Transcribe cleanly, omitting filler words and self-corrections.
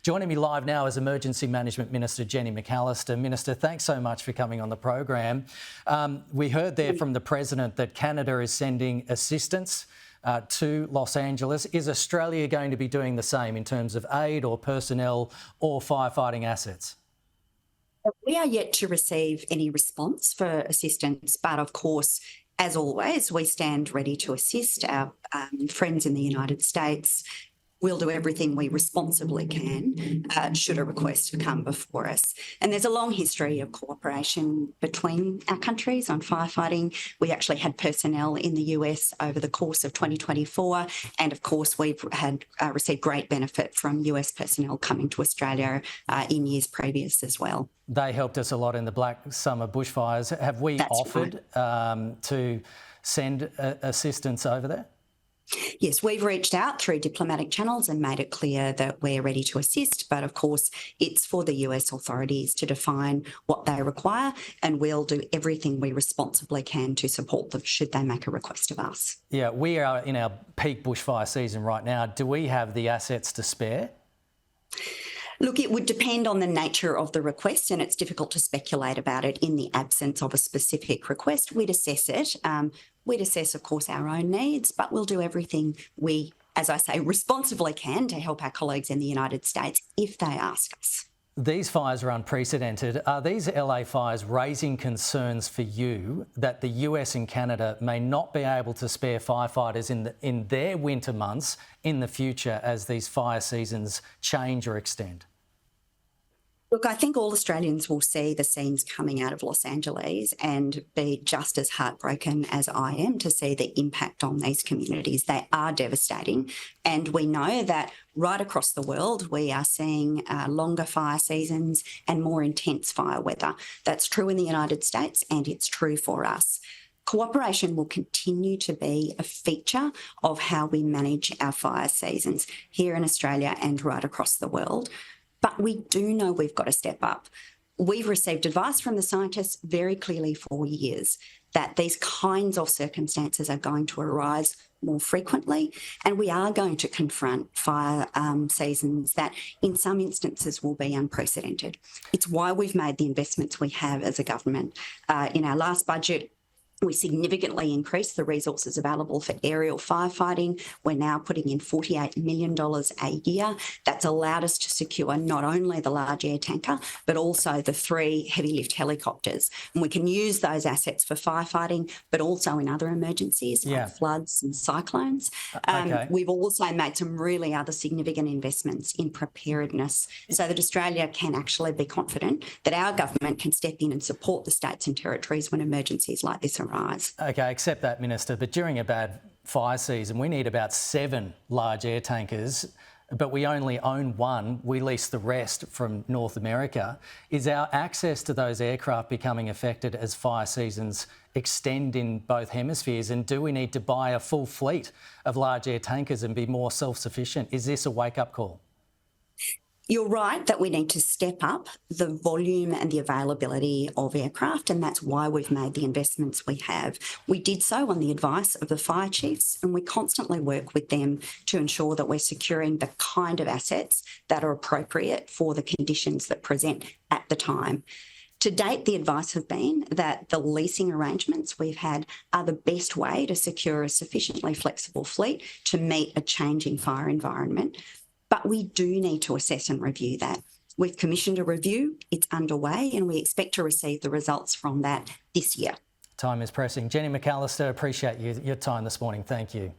Joining me live now is Emergency Management Minister Jenny McAllister. Minister, thanks so much for coming on the program. We heard there from the President that Canada is sending assistance to Los Angeles. Is Australia going to be doing the same in terms of aid or personnel or firefighting assets? We are yet to receive any response for assistance, but of course, as always, we stand ready to assist our friends in the United States. We'll do everything we responsibly can should a request come before us. And there's a long history of cooperation between our countries on firefighting. We actually had personnel in the US over the course of 2024. And of course, we've had received great benefit from US personnel coming to Australia in years previous as well. They helped us a lot in the Black Summer bushfires. Have we offered to send assistance over there? Yes, we've reached out through diplomatic channels and made it clear that we're ready to assist. But of course, it's for the US authorities to define what they require, and we'll do everything we responsibly can to support them should they make a request of us. Yeah, we are in our peak bushfire season right now. Do we have the assets to spare? Look, it would depend on the nature of the request, and it's difficult to speculate about it in the absence of a specific request. We'd assess it. We'd assess, of course, our own needs, but we'll do everything we, as I say, responsibly can to help our colleagues in the United States if they ask us. These fires are unprecedented. Are these LA fires raising concerns for you that the US and Canada may not be able to spare firefighters in their winter months in the future as these fire seasons change or extend? Look, I think all Australians will see the scenes coming out of Los Angeles and be just as heartbroken as I am to see the impact on these communities. They are devastating. And we know that right across the world, we are seeing longer fire seasons and more intense fire weather. That's true in the United States, and it's true for us. Cooperation will continue to be a feature of how we manage our fire seasons here in Australia and right across the world. But we do know we've got to step up. We've received advice from the scientists very clearly for years that these kinds of circumstances are going to arise more frequently, and we are going to confront fire seasons that in some instances will be unprecedented. It's why we've made the investments we have as a government. In our last budget, we significantly increased the resources available for aerial firefighting. We're now putting in $48 million a year. That's allowed us to secure not only the large air tanker, but also the 3 heavy lift helicopters. And we can use those assets for firefighting, but also in other emergencies like floods and cyclones. We've also made some really other significant investments in preparedness so that Australia can actually be confident that our government can step in and support the states and territories when emergencies like this arise. Okay, accept that, Minister, but during a bad fire season, we need about 7 large air tankers, but we only own 1. We lease the rest from North America. Is our access to those aircraft becoming affected as fire seasons extend in both hemispheres? And do we need to buy a full fleet of large air tankers and be more self-sufficient? Is this a wake-up call? You're right that we need to step up the volume and the availability of aircraft, and that's why we've made the investments we have. We did so on the advice of the fire chiefs, and we constantly work with them to ensure that we're securing the kind of assets that are appropriate for the conditions that present at the time. To date, the advice has been that the leasing arrangements we've had are the best way to secure a sufficiently flexible fleet to meet a changing fire environment. But we do need to assess and review that. We've commissioned a review, it's underway, and we expect to receive the results from that this year. Time is pressing. Jenny McAllister, appreciate your time this morning. Thank you.